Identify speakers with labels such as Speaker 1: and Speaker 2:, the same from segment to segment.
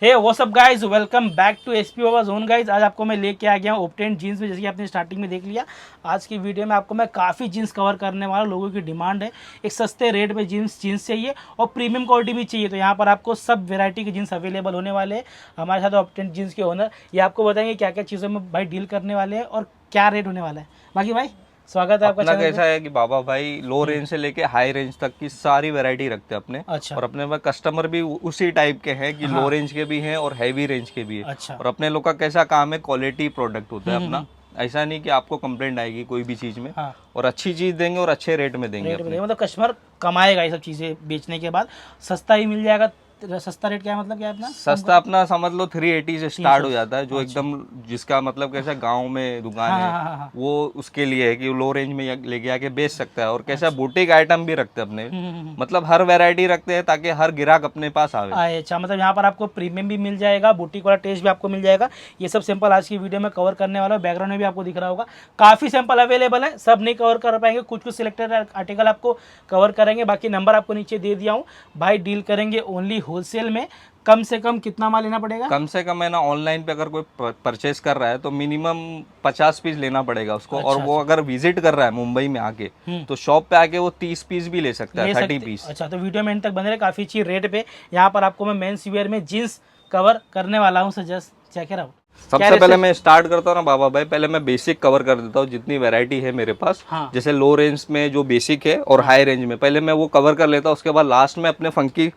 Speaker 1: Hey what's up guys, welcome back to SP Baba zone guys. आज आपको मैं लेके आ गया हूँ ऑप्टेन जीन्स में, जैसे कि आपने स्टार्टिंग में देख लिया। आज की वीडियो में आपको मैं काफ़ी जीन्स कवर करने वाला हूँ। लोगों की डिमांड है एक सस्ते रेट में जीन्स चाहिए और प्रीमियम क्वालिटी भी चाहिए, तो यहाँ पर आपको सब वेराइटी के जीन्स अवेलेबल होने वाले हैं। हमारे साथ ऑप्टेन जीन्स के ओनर ये आपको बताएंगे क्या क्या चीज़ों में भाई डील करने वाले हैं और क्या रेट होने वाला है। बाकी भाई स्वागत है आपका।
Speaker 2: अपना कैसा है कि बाबा भाई लो रेंज से लेके हाई रेंज तक की सारी वैरायटी रखते हैं अपने।
Speaker 1: अच्छा।
Speaker 2: और अपने पास कस्टमर भी उसी टाइप के हैं कि लो रेंज के भी हैं और हैवी रेंज के भी है।
Speaker 1: अच्छा।
Speaker 2: और अपने लोग का कैसा काम है, क्वालिटी प्रोडक्ट होता है अपना। ऐसा नहीं कि आपको कंप्लेंट आएगी कोई भी चीज में।
Speaker 1: हाँ।
Speaker 2: और अच्छी चीज देंगे और अच्छे रेट में देंगे अपने।
Speaker 1: मतलब कस्टमर कमाएगा ये सब चीज़ें बेचने के बाद, सस्ता ही मिल जाएगा। सस्ता रेट क्या है, मतलब क्या है अपना?
Speaker 2: सस्ता अपना समझ लो 380 से स्टार्ट हो जाता है, जो एकदम जिसका मतलब कैसा गांव में दुकान है वो उसके लिए है कि लो रेंज में लेके आके बेच सकता है। और कैसा बुटीक आइटम भी रखते हैं अपने, मतलब हर वैरायटी रखते हैं ताकि हर ग्राहक अपने पास आवे।
Speaker 1: अच्छा, मतलब यहाँ पर आपको प्रीमियम भी मिल जाएगा, बुटीक वाला टेस्ट भी आपको मिल जाएगा। ये सब सैंपल आज की वीडियो में कवर करने वाला हूँ। बैकग्राउंड में भी आपको दिख रहा होगा काफ़ी सैंपल अवेलेबल है, सब नहीं कवर कर पाएंगे, कुछ सिलेक्टेड आर्टिकल आपको कवर करेंगे। बाकी नंबर आपको नीचे दे दिया हूँ। भाई डील करेंगे ओनली होलसेल में। कम से कम कितना माल लेना पड़ेगा? कम
Speaker 2: से कम है ना, ऑनलाइन पे अगर कोई परचेज कर रहा है तो मिनिमम 50 पीस लेना पड़ेगा उसको। और वो अगर विजिट कर रहा है मुंबई में आके तो शॉप पे आके वो 30 पीस भी ले सकता है, 30 पीस।
Speaker 1: अच्छा, तो वीडियो में एंड तक बने रहे, काफी अच्छी रेट पे यहाँ पर आपको मैं मेंस वियर में जींस कवर करने वाला हूँ। Just check it out.
Speaker 2: सबसे पहले मैं स्टार्ट करता हूँ ना बाबा भाई, पहले मैं बेसिक कवर कर देता हूँ जितनी वैरायटी है मेरे पास।
Speaker 1: हाँ।
Speaker 2: जैसे लो रेंज में जो बेसिक है और हाई रेंज में पहले मैं वो कवर कर लेता हूँ। उसके बाद लास्ट में अपने फंकी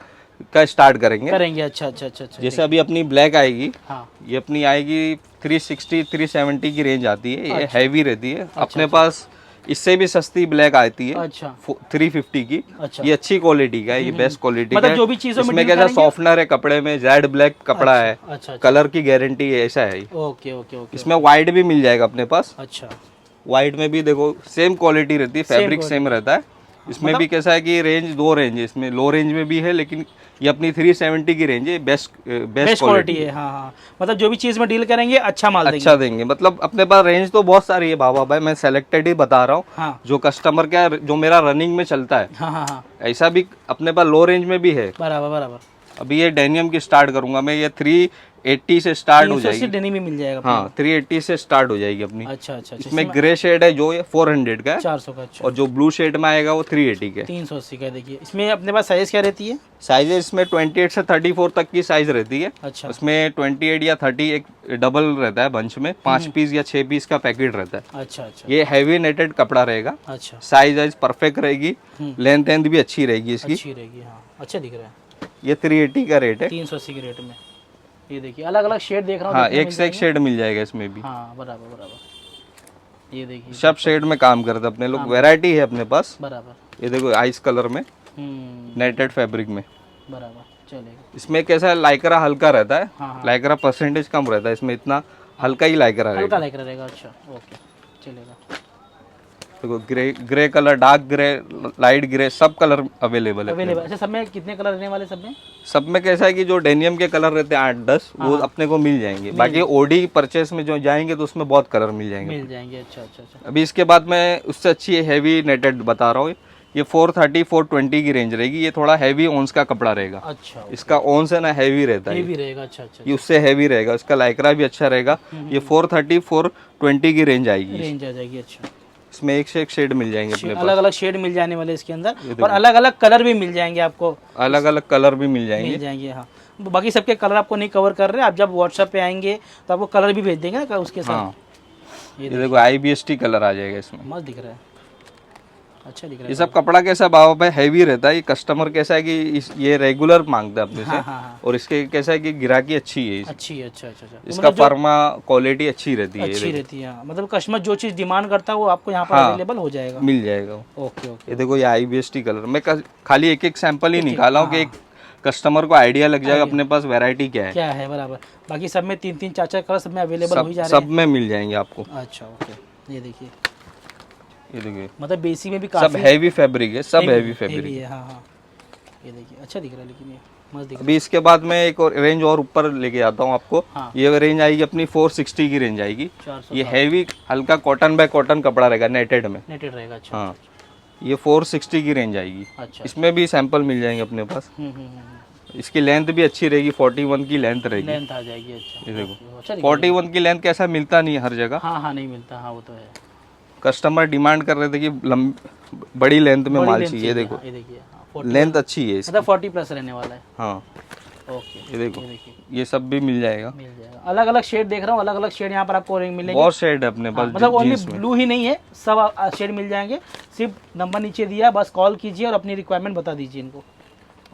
Speaker 2: का स्टार्ट करेंगे।
Speaker 1: अच्छा अच्छा अच्छा अच्छा।
Speaker 2: जैसे अभी अपनी ब्लैक आएगी।
Speaker 1: हाँ।
Speaker 2: ये अपनी आएगी 360 370 की रेंज आती है। ये हैवी रहती है। अपने पास इससे भी सस्ती ब्लैक आती है।
Speaker 1: अच्छा।
Speaker 2: 350 की।
Speaker 1: अच्छा।
Speaker 2: ये अच्छी क्वालिटी का है, ये बेस्ट क्वालिटी का है।
Speaker 1: जो भी चीजों में
Speaker 2: इसमें क्या सॉफ्टनर है कपड़े में, जेड ब्लैक कपड़ा है।
Speaker 1: अच्छा।
Speaker 2: कलर की गारंटी है, ऐसा है।
Speaker 1: Okay okay okay.
Speaker 2: इसमें व्हाइट भी मिल जाएगा अपने पास।
Speaker 1: अच्छा।
Speaker 2: व्हाइट में भी देखो सेम क्वालिटी रहती है, फैब्रिक सेम रहता है। इसमें भी कैसा है कि रेंज दो रेंज है, इसमें लो रेंज में भी है लेकिन ये अपनी 370 की रेंज है, बेस्ट क्वालिटी है।
Speaker 1: हाँ, मतलब जो भी चीज में डील करेंगे अच्छा माल
Speaker 2: देंगे। मतलब अपने पास रेंज तो बहुत सारी है बाबा भाई, मैं सेलेक्टेड ही बता रहा हूँ। हाँ। जो कस्टमर का जो मेरा रनिंग में चलता है। हाँ। ऐसा भी अपने पास लो रेंज में भी है।
Speaker 1: बराबर बराबर।
Speaker 2: अभी ये डेनियम की स्टार्ट करूंगा मैं, ये 380 से स्टार्ट हो जाएगी।
Speaker 1: डेनिम में मिल जाएगा।
Speaker 2: हाँ, 380 से स्टार्ट हो जाएगी अपनी।
Speaker 1: अच्छा अच्छा।
Speaker 2: इसमें ग्रे शेड है जो ये 400 का है,
Speaker 1: 400 का। अच्छा।
Speaker 2: और जो ब्लू शेड में आएगा वो 380 का,
Speaker 1: 380 का। देखिए इसमें अपने पास साइज क्या रहती है?
Speaker 2: साइज इसमें 28 से 34 तक की साइज रहती है।
Speaker 1: अच्छा।
Speaker 2: उसमें 28 या 30 एक डबल रहता है बंच में, 5 पीस या 6 पीस का पैकेट रहता है।
Speaker 1: अच्छा अच्छा।
Speaker 2: ये हैवी नेटेड कपड़ा रहेगा।
Speaker 1: अच्छा।
Speaker 2: साइज परफेक्ट रहेगी, लेंथ भी अच्छी रहेगी इसकी।
Speaker 1: अच्छी रहेगी। हाँ, अच्छा दिख रहा है।
Speaker 2: ये 380 का रेट है।
Speaker 1: 380 के रेट में। ये देखिए अलग अलग शेड देख रहा हूँ।
Speaker 2: हाँ, एक से एक शेड मिल जाएगा इसमें भी।
Speaker 1: हाँ, बराबर बराबर। ये देखिए
Speaker 2: सब शेड में काम करते अपने लोग, वैरायटी है अपने पास।
Speaker 1: बराबर।
Speaker 2: ये देखो आइस कलर में, नेटेड फैब्रिक में।
Speaker 1: बराबर चलेगा।
Speaker 2: इसमें कैसा लाइक्रा हल्का रहता है।
Speaker 1: हाँ।
Speaker 2: लाइक्रा परसेंटेज कम रहता है इसमें, इतना हल्का ही लाइक्रा रहेगा।
Speaker 1: हल्का लाइक्रा रहेगा। अच्छा ओके चलेगा।
Speaker 2: देखो grey colour, dark grey, light grey, सब कलर अवेलेबल है।
Speaker 1: अच्छा, सब में कितने कलर रहने वाले? सब में
Speaker 2: कैसा है कि जो डेनियम के कलर रहते हैं 8-10 वो अपने को मिल जाएंगे। बाकी ओडी परचेस में जो जाएंगे तो उसमें बहुत कलर मिल जाएंगे।
Speaker 1: अच्छा अच्छा अच्छा।
Speaker 2: अभी इसके बाद मैं उससे अच्छी हैवी नेटेड बता रहा हूँ। ये 430 420 की रेंज रहेगी। ये थोड़ा हैवी ऑन्स का कपड़ा रहेगा।
Speaker 1: अच्छा।
Speaker 2: इसका ऑन्स है ना हैवी रहता है,
Speaker 1: हैवी रहेगा। अच्छा अच्छा।
Speaker 2: ये उससे हैवी रहेगा। इसका लाइक्रा भी अच्छा रहेगा। ये 430 420 की रेंज आएगी।
Speaker 1: रेंज आ जाएगी। अच्छा।
Speaker 2: इसमें एक से एक शेड मिल जाएंगे अपने पास,
Speaker 1: अलग अलग शेड मिल जाने वाले इसके अंदर, और अलग अलग कलर भी मिल जाएंगे आपको।
Speaker 2: अलग अलग कलर भी मिल जाएंगे।
Speaker 1: हाँ, बाकी सबके कलर आपको नहीं कवर कर रहे, आप जब व्हाट्सएप पे आएंगे तो आपको कलर भी भेज देंगे ना उसके साथ। हाँ।
Speaker 2: ये देखो IBST कलर आ जाएगा इसमें,
Speaker 1: मस्त दिख रहा है, अच्छा दिख रहा है।
Speaker 2: ये सब कपड़ा कैसा बाबा भाई हैवी रहता है। ये कस्टमर कैसा है कि ये रेगुलर मांगता है अपने से। हाँ। और इसके कैसा है कि गिराकी अच्छी है,
Speaker 1: अच्छी है। अच्छा अच्छा अच्छा।
Speaker 2: इसका फर्मा क्वालिटी अच्छी रहती है।
Speaker 1: अच्छी रहती है, मतलब कस्टमर जो चीज डिमांड करता है वो आपको यहाँ पर अवेलेबल हो जाएगा,
Speaker 2: मिल जाएगा।
Speaker 1: Okay okay.
Speaker 2: ये देखो ये IBST कलर, मैं खाली एक एक सैंपल ही निकाला हूँ कि एक कस्टमर को आइडिया लग जाएगा अपने पास वैरायटी क्या है।
Speaker 1: बराबर। बाकी सब में 3-3 4-4 कलर सब में अवेलेबल हो जा रहे हैं,
Speaker 2: सब में मिल जाएंगे आपको।
Speaker 1: अच्छा ओके। ये देखिए
Speaker 2: ये देखिए
Speaker 1: मतलब बेसिक में भी
Speaker 2: सब
Speaker 1: काफी
Speaker 2: हैवी फैब्रिक है, सब हैवी फैब्रिक
Speaker 1: heavy
Speaker 2: है।
Speaker 1: है। हाँ हाँ, ये देखिए अच्छा दिख रहा है, लेकिन ये मस्त दिख रहा
Speaker 2: अभी इसके बाद मैं एक और रेंज और ऊपर लेके आता हूँ आपको।
Speaker 1: हाँ।
Speaker 2: ये रेंज आएगी अपनी 460 की रेंज आएगी।
Speaker 1: है। 400
Speaker 2: ये हैवी हल्का कॉटन बाय कॉटन कपड़ा रहेगा नेटेड में।
Speaker 1: नेटेड रहेगा। अच्छा
Speaker 2: हाँ, ये 460 की रेंज आएगी।
Speaker 1: अच्छा।
Speaker 2: इसमें भी सैंपल मिल जाएंगे अपने पास। इसकी लेंथ भी अच्छी रहेगी, 41 की लेंथ रहेगी।
Speaker 1: लेंथ आ जाएगी। अच्छा
Speaker 2: ये देखो
Speaker 1: अच्छा दिख रहा है।
Speaker 2: 41 की लेंथ कैसा मिलता नहीं है हर जगह।
Speaker 1: हाँ हाँ, नहीं मिलता। हाँ वो तो है।
Speaker 2: कस्टमर डिमांड कर रहे थे कि बड़ी लेंथ में
Speaker 1: बड़ी
Speaker 2: माल
Speaker 1: लेंथ
Speaker 2: चाहिए। ये देखो
Speaker 1: हाँ, ये देखिए। हाँ, 40
Speaker 2: लेंथ अच्छी है इसकी।
Speaker 1: मतलब 40 प्लस रहने वाला है।
Speaker 2: हाँ,
Speaker 1: ओके,
Speaker 2: ये देखो
Speaker 1: ये देखिए
Speaker 2: ये सब भी मिल जाएगा।
Speaker 1: मिल जाएगा। अलग अलग शेड देख रहा हूँ, अलग अलग शेड यहाँ पर आपको मिलेंगे।
Speaker 2: बहुत शेड है अपने पास।
Speaker 1: मतलब ओनली
Speaker 2: जीन्स में
Speaker 1: ब्लू ही नहीं है, सब शेड मिल जाएंगे। सिर्फ नंबर नीचे दिया है, बस कॉल कीजिए और अपनी रिक्वायरमेंट बता दीजिए इनको।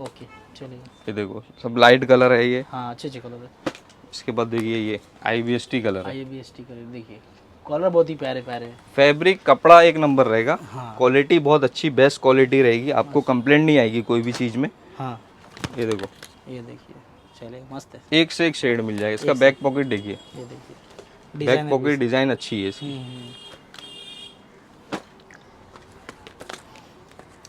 Speaker 1: ओके चलिए।
Speaker 2: ये देखो सब लाइट कलर है ये।
Speaker 1: हाँ अच्छे अच्छे कलर है।
Speaker 2: इसके बाद देखिए ये IBST कलर है।
Speaker 1: IBST कलर देखिए, कलर बहुत ही प्यारे प्यारे हैं।
Speaker 2: फैब्रिक कपड़ा एक नंबर रहेगा।
Speaker 1: हाँ।
Speaker 2: क्वालिटी बहुत अच्छी बेस्ट क्वालिटी रहेगी, आपको कंप्लेंट नहीं आएगी कोई भी चीज़ में।
Speaker 1: हाँ
Speaker 2: ये देखो
Speaker 1: ये देखिए, चलिए मस्त है।
Speaker 2: एक से एक शेड मिल जाएगा। इसका बैक पॉकेट देखिए,
Speaker 1: ये देखिए
Speaker 2: बैक
Speaker 1: डिजाइन
Speaker 2: पॉकेट डिजाइन अच्छी है इसकी।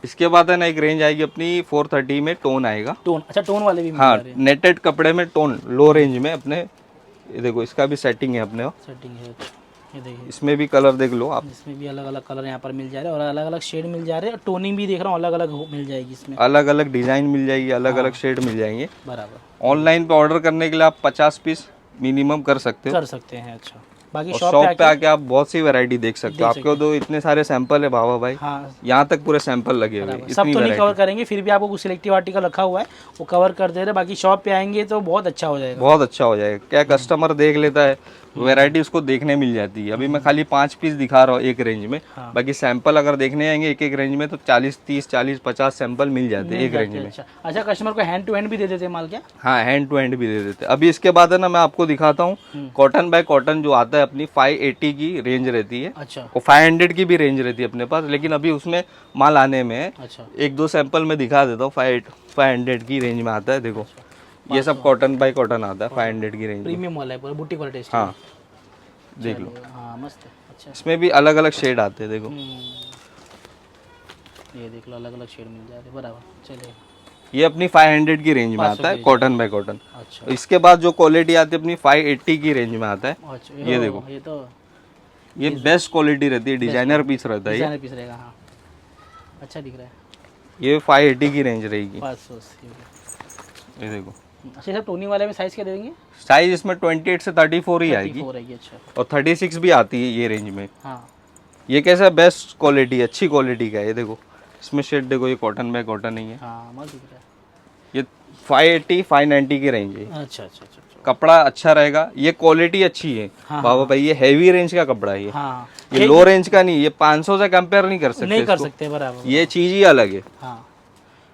Speaker 2: इसके बाद है ना एक रेंज आएगी अपनी 430 में, टोन आएगा।
Speaker 1: टोन, अच्छा टोन वाले भी मिल
Speaker 2: हाँ,
Speaker 1: रहे हैं।
Speaker 2: नेटेड कपड़े में टोन लो रेंज में अपने। ये देखो इसका भी सेटिंग है अपने।
Speaker 1: सेटिंग है। अच्छा ये देखिए,
Speaker 2: इसमें भी कलर देख लो आप।
Speaker 1: इसमें भी अलग अलग कलर यहाँ पर मिल जा रहे हैं और अलग अलग शेड मिल जा रहे हैं। टोनिंग भी देख रहा हूँ अलग अलग मिल जाएगी इसमें।
Speaker 2: अलग अलग डिजाइन मिल जाएगी, अलग अलग शेड मिल जाएंगे।
Speaker 1: बराबर।
Speaker 2: ऑनलाइन पे ऑर्डर करने के लिए आप 50 पीस मिनिमम कर सकते हो।
Speaker 1: कर सकते हैं। अच्छा, बाकी
Speaker 2: और
Speaker 1: शॉप
Speaker 2: शॉप पे आके आप बहुत सी वैरायटी देख सकते हो।
Speaker 1: देख
Speaker 2: आपके तो इतने सारे सैंपल है भावा भाई,
Speaker 1: हाँ
Speaker 2: यहाँ तक पूरे सैंपल लगे हुए हैं।
Speaker 1: बराबर। सब तो नहीं कवर करेंगे, फिर भी आपको कुछ सिलेक्टिव आर्टिकल रखा हुआ है वो कवर कर दे रहे हैं। बाकी शॉप पे आएंगे तो बहुत अच्छा हो जाएगा।
Speaker 2: बहुत अच्छा हो जाएगा। क्या कस्टमर देख लेता है, वैरायटी उसको देखने मिल जाती है। अभी मैं खाली 5 पीस दिखा रहा हूँ एक रेंज में।
Speaker 1: हाँ।
Speaker 2: बाकी सैंपल अगर देखने आएंगे एक एक रेंज में तो 40 30 40 50 सैंपल मिल जाते हैं एक रेंज में।
Speaker 1: अच्छा, कस्टमर को हैंड टू हैंड भी दे देते हैं माल क्या?
Speaker 2: हाँ, हैंड टू हैंड भी दे देते हैं। अभी इसके बाद है ना मैं आपको दिखाता हूँ कॉटन बाय कॉटन जो आता है अपनी 580 की रेंज रहती है।
Speaker 1: अच्छा
Speaker 2: और 500 की भी रेंज रहती है अपने पास, लेकिन अभी उसमें माल आने में है।
Speaker 1: अच्छा
Speaker 2: एक दो सैंपल मैं दिखा देता हूँ। 500 की रेंज में आता है। देखो ये सब कॉटन बाय कॉटन आता है 500 की रेंज में।
Speaker 1: प्रीमियम वाला है पूरा, बूटी क्वालिटी।
Speaker 2: हाँ देख लो,
Speaker 1: हाँ मस्त है। अच्छा
Speaker 2: इसमें भी अलग अलग शेड आते हैं। देखो
Speaker 1: ये देख लो, अलग अलग शेड मिल जाते हैं। बराबर, चलिए।
Speaker 2: ये अपनी 500 की रेंज में आता है कॉटन बाय कॉटन।
Speaker 1: अच्छा
Speaker 2: इसके बाद जो क्वालिटी आती है अपनी 580 की रेंज में आता है।
Speaker 1: अच्छा,
Speaker 2: ये देखो,
Speaker 1: ये तो
Speaker 2: ये बेस्ट क्वालिटी रहती है, डिजाइनर पीस रहता है ये।
Speaker 1: डिजाइनर पीस रहेगा। हाँ अच्छा दिख रहा है।
Speaker 2: ये 580 की रेंज रहेगी।
Speaker 1: 580।
Speaker 2: ये देखो
Speaker 1: अच्छा, सब टोनी वाले में साइज क्या दे देंगे?
Speaker 2: साइज इसमें 28 से 34 ही आएगी
Speaker 1: 34 रहेगी। अच्छा
Speaker 2: और 36 भी आती है ये रेंज में।
Speaker 1: हाँ
Speaker 2: ये कैसा बेस्ट क्वालिटी, अच्छी क्वालिटी का है। ये देखो इसमें शेड देखो, ये कॉटन बाय कॉटन नहीं है।
Speaker 1: हाँ मस्त दिख रहा है।
Speaker 2: ये 580 590 की रेंज है।
Speaker 1: अच्छा अच्छा अच्छा अच्छा।
Speaker 2: कपड़ा अच्छा रहेगा, ये क्वालिटी अच्छी है।
Speaker 1: हाँ,
Speaker 2: बाबा भाई ये हैवी रेंज का कपड़ा है ये।
Speaker 1: हाँ
Speaker 2: ये लो रेंज का नहीं, ये 500 से कंपेयर नहीं कर सकते
Speaker 1: नहीं कर
Speaker 2: इसको।
Speaker 1: सकते। बराबर।
Speaker 2: ये चीज ही अलग है।
Speaker 1: हाँ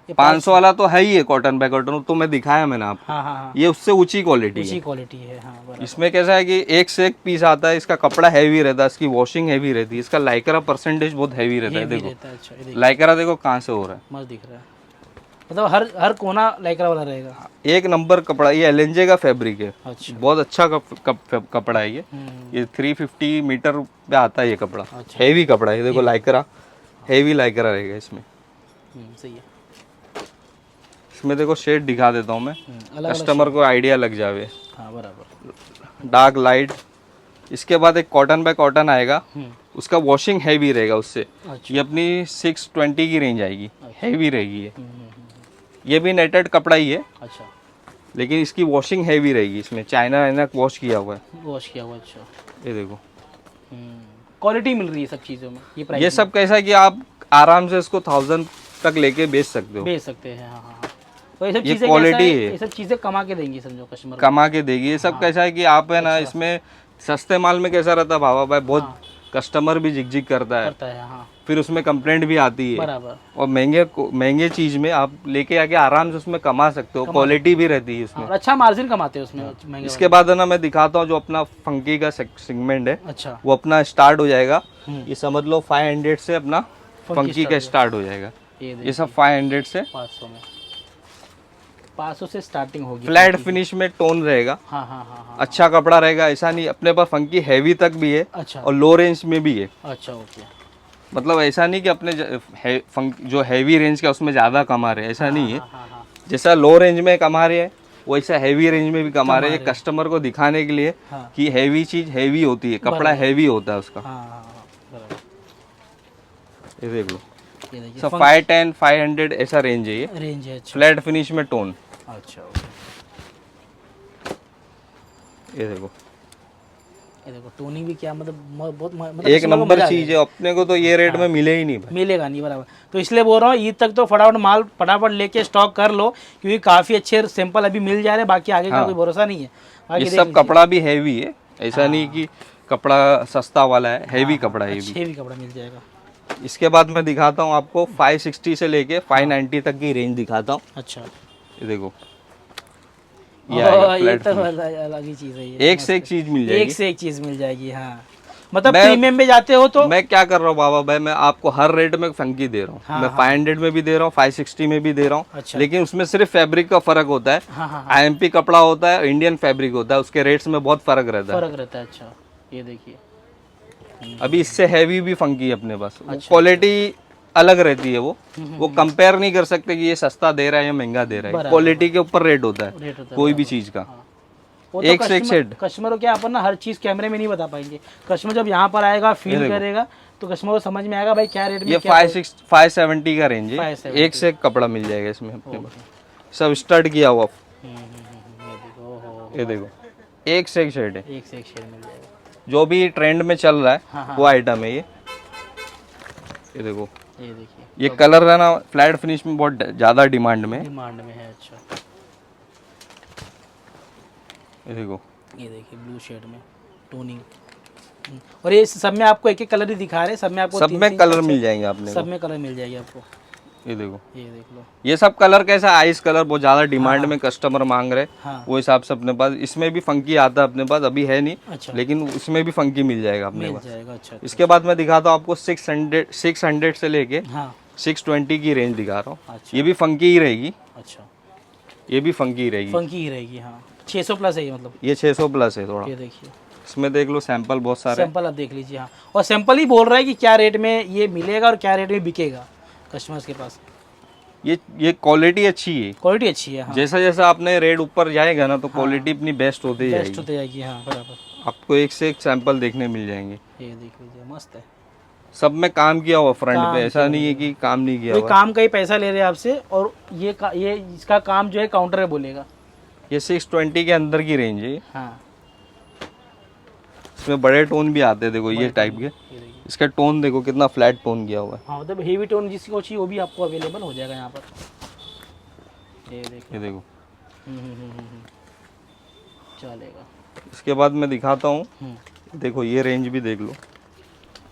Speaker 1: ये
Speaker 2: 500 वाला तो है ही है कॉटन बाय कॉटन, तो मैं दिखाया मैंने आपको।
Speaker 1: हाँ हाँ हाँ,
Speaker 2: ये उससे ऊंची क्वालिटी
Speaker 1: अच्छी
Speaker 2: है।
Speaker 1: क्वालिटी है। हाँ बराबर।
Speaker 2: इसमें कैसा है कि एक से एक पीस आता है। इसका कपड़ा हैवी रहता है, इसकी वॉशिंग हैवी रहती है, इसका लाइकरा परसेंटेज बहुत हैवी रहता है।
Speaker 1: ये भी
Speaker 2: देखो
Speaker 1: रहता है। अच्छा ये देखिए,
Speaker 2: लाइकरा देखो कहाँ से हो रहा है।
Speaker 1: मस्त दिख रहा है। मतलब हर कोना लाइक्रा वाला रहेगा।
Speaker 2: एक नंबर कपड़ा, ये एलेंजे का फैब्रिक है।
Speaker 1: अच्छा
Speaker 2: बहुत अच्छा कपड़ा है ये। ये 350 मीटर पे आता है ये कपड़ा। हैवी कपड़ा है। देखो लाइकरा, हैवी लाइकरा रहेगा इसमें।
Speaker 1: सही है।
Speaker 2: इसमें देखो शेड दिखा देता हूँ मैं,
Speaker 1: अलग
Speaker 2: कस्टमर को आइडिया लग जावे।
Speaker 1: हाँ बराबर।
Speaker 2: Dark light. इसके बाद एक कॉटन बाय कॉटन आएगा, उसका वॉशिंग हैवी रहेगा उससे।
Speaker 1: अच्छा
Speaker 2: ये अपनी 620 की रेंज आएगी, हैवी रहेगी ये। ये भी नेटेड कपड़ा ही है,
Speaker 1: अच्छा,
Speaker 2: लेकिन इसकी वॉशिंग हैवी रहेगी। इसमें चाइना वाइना वॉश किया हुआ है।
Speaker 1: वॉश किया हुआ। अच्छा
Speaker 2: ये देखो,
Speaker 1: क्वालिटी मिल रही है सब चीज़ों में। ये प्राइस
Speaker 2: ये सब कैसा है कि आप आराम से इसको 1000 तक लेके बेच सकते हो।
Speaker 1: बेच सकते हैं। हाँ हाँ हाँ। तो ये सब
Speaker 2: ये
Speaker 1: चीज़ें
Speaker 2: quality
Speaker 1: कैसा
Speaker 2: है।
Speaker 1: ये सब चीज़ें कमा के देंगी समझो कस्टमर को।
Speaker 2: कमा के देगी। ये सब कैसा है कि आप है ना, इसमें सस्ते माल में कैसा रहता है भावा भाई, बहुत कस्टमर भी झिक करता है,
Speaker 1: करता है। हाँ
Speaker 2: फिर उसमें कंप्लेंट भी आती है।
Speaker 1: बराबर।
Speaker 2: और महंगे चीज में आप लेके आके आराम से उसमें कमा सकते हो, क्वालिटी भी रहती है उसमें।
Speaker 1: और अच्छा मार्जिन कमाते हैं उसमें महंगे।
Speaker 2: इसके बाद है ना मैं दिखाता हूँ जो अपना फंकी का सेगमेंट है,
Speaker 1: अच्छा
Speaker 2: वो अपना स्टार्ट हो जाएगा। ये समझ लो 500 से अपना फंकी का स्टार्ट हो जाएगा। ये सब 500 से
Speaker 1: 500 में, 500 से स्टार्टिंग होगी।
Speaker 2: फ्लैट फिनिश में टोन रहेगा।
Speaker 1: हाँ हाँ हाँ हाँ।
Speaker 2: अच्छा कपड़ा रहेगा, ऐसा नहीं। अपने पास फंकी हैवी तक भी है
Speaker 1: अच्छा
Speaker 2: और लो रेंज में भी है।
Speaker 1: अच्छा ओके।
Speaker 2: मतलब ऐसा नहीं कि अपने जो हैवी रेंज का उसमें ज़्यादा कमा रहे हैं, ऐसा नहीं है।
Speaker 1: हाँ।
Speaker 2: जैसा लो रेंज में कमा रहे हैं वैसा हैवी रेंज में भी कमा रहे हैं, कस्टमर को दिखाने के लिए
Speaker 1: हाँ।
Speaker 2: कि हैवी चीज़ हैवी होती है, कपड़ा हैवी होता है उसका।
Speaker 1: हाँ बराबर।
Speaker 2: ये देख लो,
Speaker 1: ये देखिए
Speaker 2: सब 510 500 ऐसा रेंज है ये,
Speaker 1: रेंज है। अच्छा
Speaker 2: फ्लैट फिनिश में टोन।
Speaker 1: अच्छा
Speaker 2: ये देखो,
Speaker 1: ये देखो टोनिंग भी क्या मतलब बहुत मतलब
Speaker 2: एक
Speaker 1: customer को
Speaker 2: नंबर
Speaker 1: मजा आ
Speaker 2: चीज है,
Speaker 1: जाएगा।
Speaker 2: अपने को तो ये रेट में मिले ही नहीं भाई।
Speaker 1: मिलेगा नहीं बराबर। तो इसलिए बोल रहा हूँ ईद तक तो फटाफट माल फटाफट लेके स्टॉक कर लो, क्योंकि काफ़ी अच्छे सैंपल अभी मिल जा रहे हैं, बाकी आगे का कोई भरोसा नहीं है। बाकी
Speaker 2: ये सब कपड़ा भी हैवी है, ऐसा नहीं कि कपड़ा सस्ता वाला है, हैवी कपड़ा है ये भी।
Speaker 1: हेवी कपड़ा मिल जाएगा।
Speaker 2: इसके बाद मैं दिखाता हूँ आपको 560 से लेके 590 तक की रेंज दिखाता हूँ।
Speaker 1: अच्छा
Speaker 2: ये देखो, ये आएगा
Speaker 1: ये
Speaker 2: flat
Speaker 1: तो
Speaker 2: finish।
Speaker 1: अलग ही चीज़ है ये।
Speaker 2: एक से एक चीज मिल जाएगी।
Speaker 1: एक से एक चीज़ मिल जाएगी। हाँ मतलब प्रीमियम में जाते हो तो
Speaker 2: मैं क्या कर रहा हूँ बाबा भाई, मैं आपको हर रेट में फंकी दे रहा हूँ। मैं 500 में भी दे रहा हूँ, 560 में भी दे रहा हूँ।
Speaker 1: अच्छा।
Speaker 2: लेकिन उसमें सिर्फ फैब्रिक का फर्क होता है।
Speaker 1: हाँ।
Speaker 2: आईएमपी कपड़ा होता है, इंडियन फैब्रिक होता है, उसके रेट्स में बहुत फर्क रहता है।
Speaker 1: फर्क रहता है। अच्छा ये देखिए,
Speaker 2: अभी इससे हैवी भी फंकी है अपने पास, क्वालिटी अलग रहती है। वो कंपेयर नहीं कर सकते कि ये सस्ता दे रहा है या महंगा दे रहा है, क्वालिटी के ऊपर रेट होता है
Speaker 1: रेट होता है
Speaker 2: कोई भी चीज का।
Speaker 1: वो तो
Speaker 2: एक से एक सेट।
Speaker 1: कस्टमर को क्या अपन ना हर चीज़ कैमरे में नहीं बता पाएंगे। कस्टमर जब यहाँ पर आएगा फील करेगा तो कस्टमर को समझ में आएगा भाई क्या रेट में।
Speaker 2: ये 570 का रेंज है,
Speaker 1: 570
Speaker 2: एक से एक कपड़ा मिल जाएगा इसमें अपने पास, सब स्टड किया हुआ।
Speaker 1: ये देखो, ओहो,
Speaker 2: ये देखो, एक से एक शेड है,
Speaker 1: एक से एक शेड मिल जाएगा।
Speaker 2: जो भी ट्रेंड में चल रहा है वो आइटम है ये। ये देखो,
Speaker 1: ये देखिए
Speaker 2: ये कलर है ना फ्लैट फिनिश में बहुत ज्यादा डिमांड में है।
Speaker 1: डिमांड में है। अच्छा
Speaker 2: ये देखो,
Speaker 1: ये देखिए ब्लू शेड में टोनिंग। और ये सब में आपको एक एक कलर ही दिखा रहे हैं, सब में आपको
Speaker 2: सब में कलर मिल जाएंगे आपने
Speaker 1: सब में कलर मिल जाएगी आपको।
Speaker 2: ये देखो,
Speaker 1: ये देख लो।
Speaker 2: ये सब कलर कैसा, आइस कलर बहुत ज्यादा डिमांड में कस्टमर मांग रहे,
Speaker 1: हाँ
Speaker 2: वो हिसाब से अपने पास इसमें भी फंकी आता है अपने पास, अभी है नहीं।
Speaker 1: अच्छा
Speaker 2: लेकिन उसमें भी फंकी मिल जाएगा अपने
Speaker 1: मिल
Speaker 2: पास।
Speaker 1: जाएगा। अच्छा
Speaker 2: इसके बाद मैं दिखाता हूँ आपको 600 से लेके
Speaker 1: हाँ
Speaker 2: 620 की रेंज दिखा रहा हूँ।
Speaker 1: अच्छा
Speaker 2: ये भी फंकी ही रहेगी,
Speaker 1: अच्छा
Speaker 2: ये भी फंकी ही रहेगी।
Speaker 1: फंकी ही रहेगी। हाँ 600 प्लस है ये मतलब।
Speaker 2: ये 600 प्लस है थोड़ा।
Speaker 1: ये देखिए
Speaker 2: इसमें देख लो सैंपल बहुत सारे।
Speaker 1: सैंपल आप देख लीजिए। हाँ और सैंपल ही बोल रहा है कि क्या रेट में ये मिलेगा और क्या रेट में बिकेगा कस्टमर्स के पास।
Speaker 2: ये क्वालिटी अच्छी है,
Speaker 1: क्वालिटी अच्छी है। हाँ
Speaker 2: जैसा जैसा आपने रेट ऊपर जाएगा ना तो क्वालिटी अपनी बेस्ट होती
Speaker 1: बेस्ट
Speaker 2: जाएगी।
Speaker 1: होते जाएगी। हाँ बराबर।
Speaker 2: आपको एक से एक सैंपल देखने मिल जाएंगे।
Speaker 1: ये देख लीजिए मस्त है।
Speaker 2: सब में काम किया हुआ फ्रंट पे, ऐसा नहीं है कि काम नहीं किया
Speaker 1: कोई
Speaker 2: हुआ।
Speaker 1: काम का ही पैसा ले रहे हैं आपसे, और ये इसका काम जो है काउंटर पे बोलेगा।
Speaker 2: ये 620 के अंदर की रेंज है।
Speaker 1: हाँ
Speaker 2: इसमें बड़े टोन भी आते हैं, देखो ये टाइप के।
Speaker 1: ये देखिए।
Speaker 2: इसका टोन देखो कितना फ्लैट टोन किया हुआ है।
Speaker 1: हाँ मतलब हेवी टोन जिसको चाहिए वो भी आपको अवेलेबल हो जाएगा यहाँ पर। ये देखो।
Speaker 2: ये देखो,
Speaker 1: चलेगा।
Speaker 2: इसके बाद मैं दिखाता हूँ,
Speaker 1: हम्म,
Speaker 2: देखो ये रेंज भी देख लो,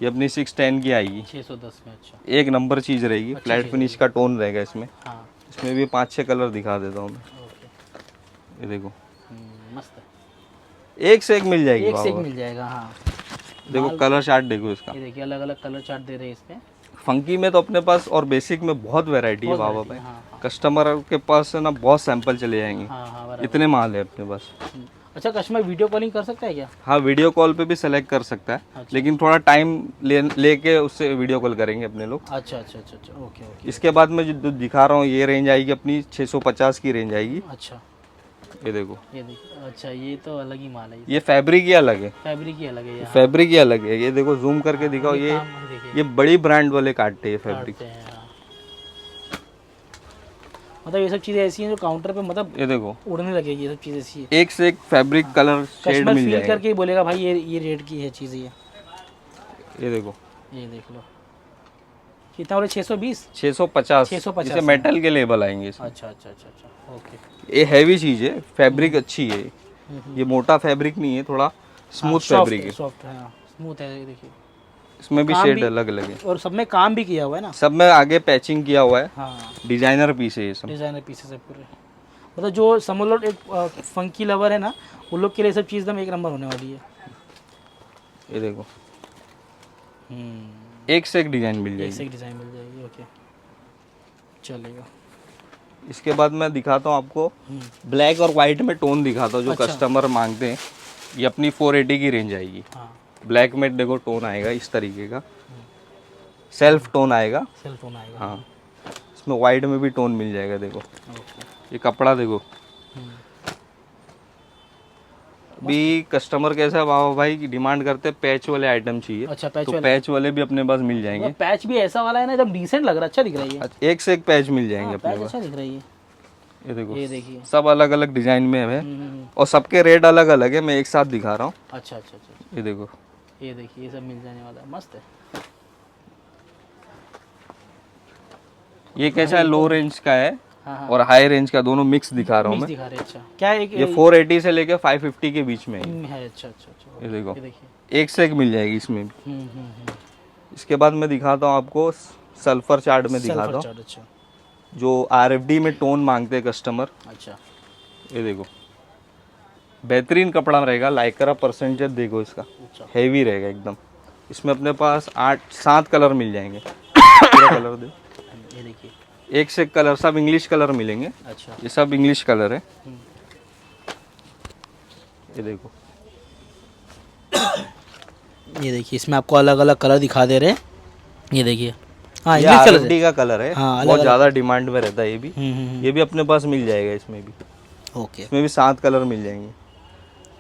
Speaker 2: ये अपनी 610 की आएगी।
Speaker 1: 610 में। अच्छा
Speaker 2: एक नंबर चीज़ रहेगी, फ्लैट फिनिश का टोन रहेगा इसमें।
Speaker 1: हाँ
Speaker 2: इसमें भी 5-6 कलर दिखा देता हूँ मैं।
Speaker 1: ओके।
Speaker 2: ये देखो,
Speaker 1: मस्त है।
Speaker 2: एक से एक मिल जाएगी
Speaker 1: एक से एक
Speaker 2: बाबा।
Speaker 1: मिल जाएगा। हाँ
Speaker 2: देखो कलर चार्ट देखो इसका।
Speaker 1: ये देखिए अलग अलग कलर चार्ट दे रहे हैं इसमें।
Speaker 2: फंकी में तो अपने पास और बेसिक में बहुत वैरायटी है बाबा भाई।
Speaker 1: हाँ
Speaker 2: कस्टमर के पास है ना बहुत सैंपल चले जाएंगे,
Speaker 1: हाँ हाँ बराबर।
Speaker 2: इतने माल है अपने पास।
Speaker 1: अच्छा कस्टमर वीडियो कॉलिंग कर सकता है क्या?
Speaker 2: हाँ वीडियो कॉल पे भी सेलेक्ट कर सकता है।
Speaker 1: अच्छा।
Speaker 2: लेकिन थोड़ा टाइम लेके उससे वीडियो कॉल करेंगे अपने लोग।
Speaker 1: अच्छा अच्छा अच्छा अच्छा ओके ओके।
Speaker 2: इसके बाद मैं जो दिखा रहा हूँ ये रेंज आएगी अपनी 650 की रेंज आएगी।
Speaker 1: अच्छा
Speaker 2: ये देखो,
Speaker 1: ये देखिए। अच्छा ये तो अलग ही माल है।
Speaker 2: ये फैब्रिक ही अलग है,
Speaker 1: फैब्रिक ही अलग है ये।
Speaker 2: फैब्रिक ही अलग है। ये देखो जूम करके दिखाओ, ये
Speaker 1: काम देखिए
Speaker 2: ये बड़ी ब्रांड वाले काटते हैं फैब्रिक।
Speaker 1: काटते हैं, हाँ। मतलब ये सब चीज़ें ऐसी हैं जो काउंटर पे मतलब
Speaker 2: ये देखो
Speaker 1: उड़ने लगेगी। ये सब चीज़ ऐसी है,
Speaker 2: एक से एक फैब्रिक कलर शेड
Speaker 1: कस्टमर
Speaker 2: मिल
Speaker 1: फील
Speaker 2: जाएगा।
Speaker 1: करके ही बोलेगा भाई ये रेट की है चीज़।
Speaker 2: ये देखो
Speaker 1: ये देख लो कितना बोले 620।
Speaker 2: 650
Speaker 1: 650
Speaker 2: इसे मेटल के लेबल आएंगे इसमें।
Speaker 1: अच्छा अच्छा अच्छा अच्छा ओके।
Speaker 2: ये हैवी चीज है, फैब्रिक अच्छी है, ये मोटा फैब्रिक नहीं है, थोड़ा स्मूथ फैब्रिक है।
Speaker 1: सॉफ्ट है, स्मूथ है। ये देखिए
Speaker 2: इसमें भी
Speaker 1: काम
Speaker 2: शेड
Speaker 1: भी-
Speaker 2: अलग अलग है,
Speaker 1: और सब में काम भी किया हुआ है ना।
Speaker 2: सब में आगे पैचिंग किया हुआ है।
Speaker 1: हाँ
Speaker 2: डिजाइनर पीस है ये सब।
Speaker 1: डिज़ाइनर पीसेस है पूरे। मतलब जो समझ लो एक फंकी लवर है ना, उन लोग के लिए सब चीज़ एकदम एक नंबर होने वाली है।
Speaker 2: ये देखो एक से एक डिजाइन मिल
Speaker 1: एक से
Speaker 2: जाएगी।
Speaker 1: एक डिज़ाइन मिल जाएगी। ओके चलेगा।
Speaker 2: इसके बाद मैं दिखाता हूँ आपको ब्लैक और वाइट में टोन दिखाता हूँ जो
Speaker 1: अच्छा।
Speaker 2: कस्टमर मांगते हैं। ये अपनी 480 की रेंज आएगी।
Speaker 1: हाँ
Speaker 2: ब्लैक में देखो टोन आएगा इस तरीके का। सेल्फ टोन आएगा।
Speaker 1: सेल फोन आएगा।
Speaker 2: हाँ, इसमें वाइड में भी टोन मिल जाएगा। देखो ये कपड़ा देखो। अभी कस्टमर कैसा है बाबा भाई की डिमांड करते हैं पैच वाले आइटम चाहिए।
Speaker 1: अच्छा, पैच
Speaker 2: तो
Speaker 1: वाले।
Speaker 2: पैच वाले भी अपने पास मिल जाएंगे।
Speaker 1: पैच भी ऐसा वाला है ना, एकदम डिसेंट लग रहा है, अच्छा दिख रहा है ये।
Speaker 2: एक से एक पैच मिल जाएंगे अपने
Speaker 1: पैच
Speaker 2: पास।
Speaker 1: अच्छा दिख रहा है ये।
Speaker 2: ये देखो,
Speaker 1: ये देखिए।
Speaker 2: सब अलग अलग डिजाइन में है और सबके रेट अलग अलग है। मैं एक साथ दिखा रहा हूँ।
Speaker 1: अच्छा अच्छा अच्छा।
Speaker 2: ये देखो,
Speaker 1: ये देखिए, ये सब मिल जाने वाला है, मस्त है।
Speaker 2: ये कैसा है, लो रेंज का है
Speaker 1: हाँ,
Speaker 2: और हाई रेंज का, दोनों मिक्स दिखा रहा हूँ
Speaker 1: मिक्स
Speaker 2: मैं।
Speaker 1: दिखा रहे हैं। अच्छा, क्या है
Speaker 2: ये 480 से लेके 550 के बीच में है।
Speaker 1: है? अच्छा अच्छा अच्छा।
Speaker 2: ये देखो,
Speaker 1: ये देखिए।
Speaker 2: एक से एक मिल जाएगी इसमें भी।
Speaker 1: हम्म।
Speaker 2: इसके बाद मैं दिखाता हूँ आपको सल्फर चार्ट में दिखाता
Speaker 1: सल्फर
Speaker 2: हूँ,
Speaker 1: चार्ट, अच्छा
Speaker 2: जो RFD में टोन मांगते हैं कस्टमर।
Speaker 1: अच्छा।
Speaker 2: ये देखो, बेहतरीन कपड़ा रहेगा। लाइक्रा परसेंटेज देखो इसका,
Speaker 1: अच्छा।
Speaker 2: हेवी रहेगा एकदम। इसमें अपने पास 8-7 कलर मिल जाएंगे। पूरा कलर दे,
Speaker 1: ये देखिए।
Speaker 2: एक से एक कलर, सब इंग्लिश कलर मिलेंगे।
Speaker 1: अच्छा।
Speaker 2: ये सब इंग्लिश कलर है। ये देखो,
Speaker 1: ये देखिए, इसमें आपको अलग अलग कलर दिखा दे रहे हैं। ये देखिए, हाँ
Speaker 2: ये
Speaker 1: इंग्लिश कलर है।
Speaker 2: RFD का कलर है।
Speaker 1: हाँ,
Speaker 2: बहुत ज़्यादा डिमांड में रहता है ये भी।
Speaker 1: हम्म।
Speaker 2: ये भी अपने पास मिल जाएगा। इसमें भी,
Speaker 1: ओके।
Speaker 2: इसमें भी 7 कलर मिल जाएंगे।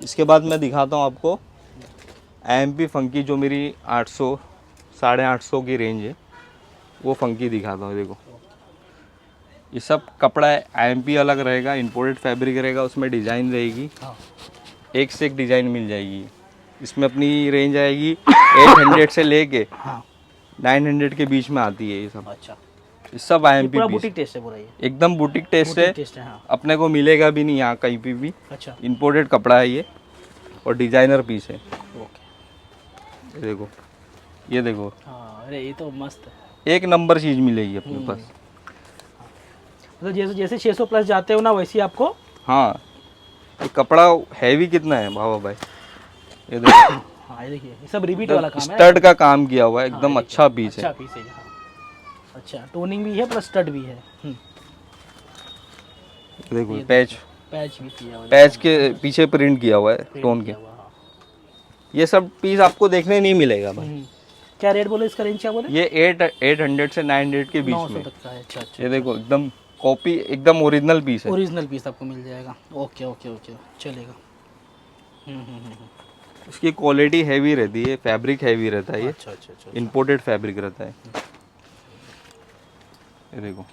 Speaker 2: इसके बाद मैं दिखाता हूँ आपको IMP फंकी, जो मेरी 800 850 की रेंज है, वो फंकी दिखाता हूँ। देखो, ये सब कपड़ा है, IMP अलग रहेगा, इंपोर्टेड फैब्रिक रहेगा, उसमें डिज़ाइन रहेगी।
Speaker 1: हाँ।
Speaker 2: एक से एक डिज़ाइन मिल जाएगी। इसमें अपनी रेंज आएगी 800 से लेके
Speaker 1: हाँ।
Speaker 2: 900 के बीच में आती है ये सब।
Speaker 1: अच्छा,
Speaker 2: ये सब
Speaker 1: ये
Speaker 2: IMP
Speaker 1: पूरा
Speaker 2: पीस,
Speaker 1: बुटीक टेस्ट है पूरा ये।
Speaker 2: एकदम बुटीक टेस्ट है।
Speaker 1: टेस्ट है, हाँ।
Speaker 2: अपने को मिलेगा भी नहीं यहाँ कहीं पे भी।
Speaker 1: अच्छा।
Speaker 2: इंपोर्टेड कपड़ा है ये और डिजाइनर पीस है।
Speaker 1: ओके।
Speaker 2: ये देखो, ये देखो,
Speaker 1: हाँ, अरे ये तो मस्त है।
Speaker 2: एक नंबर चीज़ मिलेगी अपने पास।
Speaker 1: मतलब जैसे जैसे 600 प्लस जाते हो ना, वैसे ही आपको।
Speaker 2: हाँ, ये कपड़ा हैवी कितना है बाबा भाई। ये देखो,
Speaker 1: हाँ, ये देखिए, ये सब रिपीट वाला काम है।
Speaker 2: स्टड का काम किया हुआ है, एकदम अच्छा पीस
Speaker 1: अच्छा
Speaker 2: है।
Speaker 1: पीस है, हाँ। अच्छा, टोनिंग भी है प्लस स्टड भी है।
Speaker 2: देखो, पैच
Speaker 1: पैच भी किया हुआ है।
Speaker 2: पैच के पीछे प्रिंट किया हुआ है टोन के।
Speaker 1: किया हुआ, हाँ।
Speaker 2: ये सब पीस आपको देखने नहीं मिलेगा भाई।
Speaker 1: क्या रेट बोले इसका, रेंज क्या बोले?
Speaker 2: ये 800 से 900 के बीच
Speaker 1: 900
Speaker 2: में।
Speaker 1: तक का है। अच्छा अच्छा।
Speaker 2: ये देखो, एकदम कॉपी, एकदम ओरिजिनल पीस है।
Speaker 1: ओरिजिनल पीस आपको मिल जाएगा। ओके ओके ओके, चलेगा।
Speaker 2: इसकी क्वालिटी हैवी रहती है, फैब्रिक हैवी रहता है, ये
Speaker 1: अच्छा अच्छा अच्छा।
Speaker 2: इंपोर्टेड फैब्रिक रहता है। ये देखो,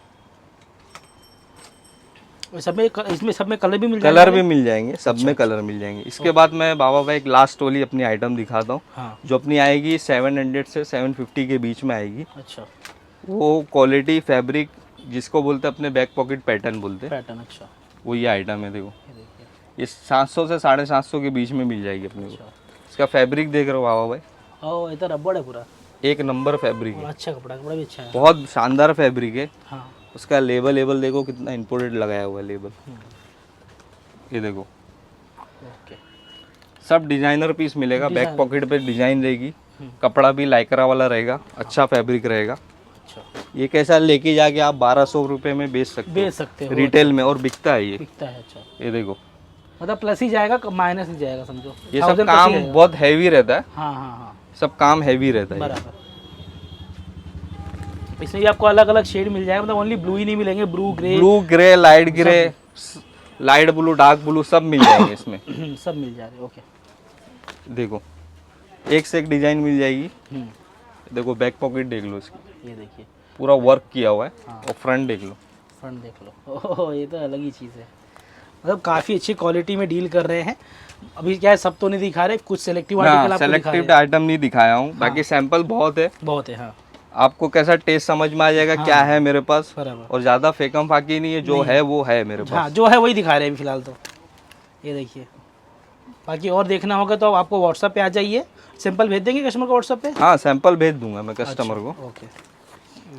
Speaker 1: सब में इसमें सब में कलर भी मिल
Speaker 2: कलर भी मिल जाएंगे, सब में कलर मिल जाएंगे। इसके बाद मैं बाबा भाई एक लास्ट वाली अपनी आइटम दिखाता हूँ,
Speaker 1: हाँ।
Speaker 2: जो अपनी आएगी 700 से 750 के बीच में आएगी।
Speaker 1: अच्छा,
Speaker 2: वो क्वालिटी फैब्रिक जिसको बोलते हैं अपने बैक पॉकेट पैटर्न बोलते हैं,
Speaker 1: पैटर्न। अच्छा,
Speaker 2: वो ये आइटम है। देखो,
Speaker 1: ये देखिए।
Speaker 2: ये 700 से 750 के बीच में मिल जाएगी अपने को।
Speaker 1: अच्छा।
Speaker 2: इसका फैब्रिक देख रहे हो बाबा भाई,
Speaker 1: ओ, ये तो रबड़ है पूरा।
Speaker 2: एक नंबर फैब्रिक
Speaker 1: और
Speaker 2: है,
Speaker 1: अच्छा कपड़ा भी अच्छा है।
Speaker 2: बहुत शानदार फैब्रिक है।
Speaker 1: हाँ।
Speaker 2: उसका लेबल देखो कितना इंपोर्टेड लगाया हुआ है लेबल। ये देखो,
Speaker 1: ओके।
Speaker 2: सब डिजाइनर पीस मिलेगा। बैक पॉकेट पे डिजाइन रहेगी, कपड़ा भी लाइक्रा वाला रहेगा, अच्छा फैब्रिक रहेगा।
Speaker 1: अच्छा,
Speaker 2: ये कैसा लेके जाके आप 1200 रुपये में बेच सकते हो
Speaker 1: हो
Speaker 2: रिटेल में, और बिकता है ये।
Speaker 1: बिकता है। अच्छा,
Speaker 2: ये देखो,
Speaker 1: मतलब प्लस ही जाएगा, माइनस नहीं जाएगा, समझो।
Speaker 2: ये
Speaker 1: 1000
Speaker 2: सब
Speaker 1: प्लस
Speaker 2: काम
Speaker 1: ही जाएगा।
Speaker 2: बहुत हैवी रहता है,
Speaker 1: हाँ हाँ हाँ,
Speaker 2: सब काम हैवी रहता है।
Speaker 1: बराबर। इसमें भी आपको अलग अलग शेड मिल जाएगा, मतलब ओनली ब्लू ही नहीं मिलेंगे, blue grey
Speaker 2: light grey, light blue, dark blue, सब मिल जाएंगे इसमें।
Speaker 1: सब मिल जाएंगे। ओके।
Speaker 2: देखो, एक से एक डिजाइन मिल जाएगी। देखो, बैक पॉकेट देख लो इसकी,
Speaker 1: ये देखिए,
Speaker 2: पूरा वर्क किया हुआ है। और फ्रंट देख लो,
Speaker 1: फ्रंट देख लो। ओह, ये तो अलग ही चीज़ है। मतलब काफ़ी अच्छी क्वालिटी में डील कर रहे हैं। अभी क्या है, सब तो नहीं दिखा रहे, कुछ सेलेक्टिव आर्टिकल आपको दिखा रहे
Speaker 2: सेलेक्टिव आइटम नहीं दिखाया हूँ, बाकी सैंपल बहुत है।
Speaker 1: हैं। बहुत है, हाँ।
Speaker 2: आपको कैसा टेस्ट समझ में आ जाएगा क्या है मेरे पास।
Speaker 1: बराबर।
Speaker 2: और ज्यादा फेकम फाकी नहीं है, जो है वो है मेरे पास।
Speaker 1: हाँ, जो है वही दिखा रहे हैं अभी फिलहाल तो। ये देखिए, बाकी और देखना होगा तो आपको व्हाट्सएप पे आ जाइए, सैंपल भेज देंगे कस्टमर को व्हाट्सएप पे।
Speaker 2: हाँ, सैंपल भेज दूंगा मैं कस्टमर को।
Speaker 1: ओके।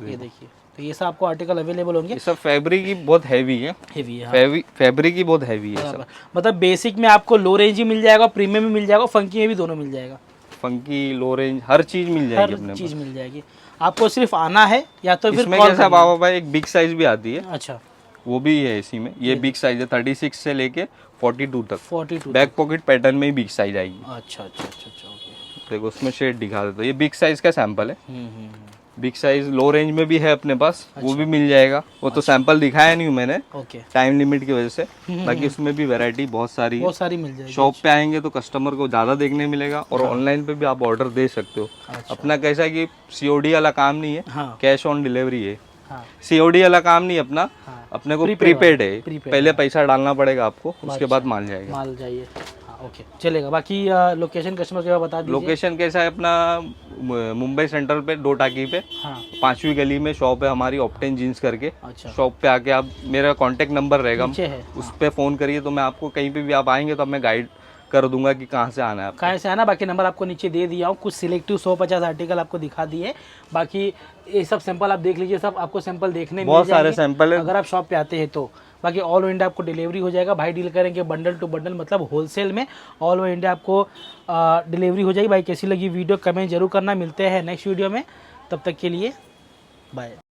Speaker 1: ये देखिए, तो ये सब आपको आर्टिकल अवेलेबल होंगे।
Speaker 2: ये सब फैब्रिक ही बहुत हैवी है,
Speaker 1: हेवी है, हाँ।
Speaker 2: फैब्रिक ही बहुत हैवी है सब।
Speaker 1: बराबर। मतलब बेसिक में आपको लो रेंज ही मिल जाएगा, प्रीमियम में मिल जाएगा, फंकी में भी दोनों मिल जाएगा।
Speaker 2: फंकी, लो रेंज, हर चीज मिल जाएगी अपने
Speaker 1: हर चीज़
Speaker 2: पास।
Speaker 1: मिल जाएगी, आपको सिर्फ आना है या तो फिर
Speaker 2: इसमें
Speaker 1: कॉल
Speaker 2: कैसा बाबा भाई, एक बिग साइज भी आती है।
Speaker 1: अच्छा,
Speaker 2: वो भी है इसी में। ये बिग साइज है, 36 से लेके 42 तक।
Speaker 1: 42।
Speaker 2: बैक पॉकेट पैटर्न में ही बिग साइज आएगी।
Speaker 1: अच्छा अच्छा अच्छा अच्छा, ओके।
Speaker 2: देखो, उसमें शेड दिखा देता हूँ। ये बिग साइज का सैंपल है। बिग साइज लो रेंज में भी है अपने पास, वो भी मिल जाएगा। वो तो सैंपल दिखाया नहीं हूँ मैंने
Speaker 1: ओके,
Speaker 2: टाइम लिमिट की वजह से, बाकी उसमें भी वैरायटी बहुत सारी है।
Speaker 1: बहुत सारी मिल जाएगी।
Speaker 2: शॉप पे आएंगे तो कस्टमर को ज़्यादा देखने मिलेगा, और ऑनलाइन पे भी आप ऑर्डर दे सकते हो। अपना कैसा है कि सीओडी वाला काम नहीं है,
Speaker 1: हाँ
Speaker 2: कैश ऑन डिलीवरी है।
Speaker 1: हाँ
Speaker 2: सीओडी वाला काम नहीं अपना, अपने को प्रीपेड है,
Speaker 1: प्रीपेड
Speaker 2: पहले पैसा डालना पड़ेगा आपको, उसके बाद माल जाएगा।
Speaker 1: माल चाहिए। हाँ ओके, चलेगा। बाकी लोकेशन कस्टमर के बाद बता दीजिए।
Speaker 2: लोकेशन कैसा है अपना, मुंबई सेंट्रल पे 2 टाकी पे
Speaker 1: हाँ
Speaker 2: 5वीं गली में शॉप है हमारी, ऑप्टेन जीन्स करके।
Speaker 1: अच्छा,
Speaker 2: शॉप पे आके आप, मेरा कांटेक्ट नंबर रहेगा,
Speaker 1: नीचे है।
Speaker 2: उस पे फ़ोन करिए तो मैं आपको कहीं पे भी आप आएंगे तो मैं गाइड कर दूंगा कि कहाँ से आना है आपको।
Speaker 1: कहाँ से आना, बाकी नंबर आपको नीचे दे दिया हूँ। कुछ सिलेक्टिव 150 आर्टिकल आपको दिखा दिए, बाकी ये सब सैंपल आप देख लीजिए, सब आपको सैंपल देखने मिल
Speaker 2: बहुत सारे
Speaker 1: जाएंगे
Speaker 2: सैंपल है।
Speaker 1: अगर आप शॉप पे आते हैं तो। बाकी ऑल ओवर इंडिया आपको डिलीवरी हो जाएगा। भाई डील करेंगे बंडल टू बंडल, मतलब होलसेल में ऑल ओवर इंडिया आपको डिलीवरी हो जाएगी। भाई कैसी लगी वीडियो कमेंट जरूर करना। मिलते हैं नेक्स्ट वीडियो में, तब तक के लिए बाय।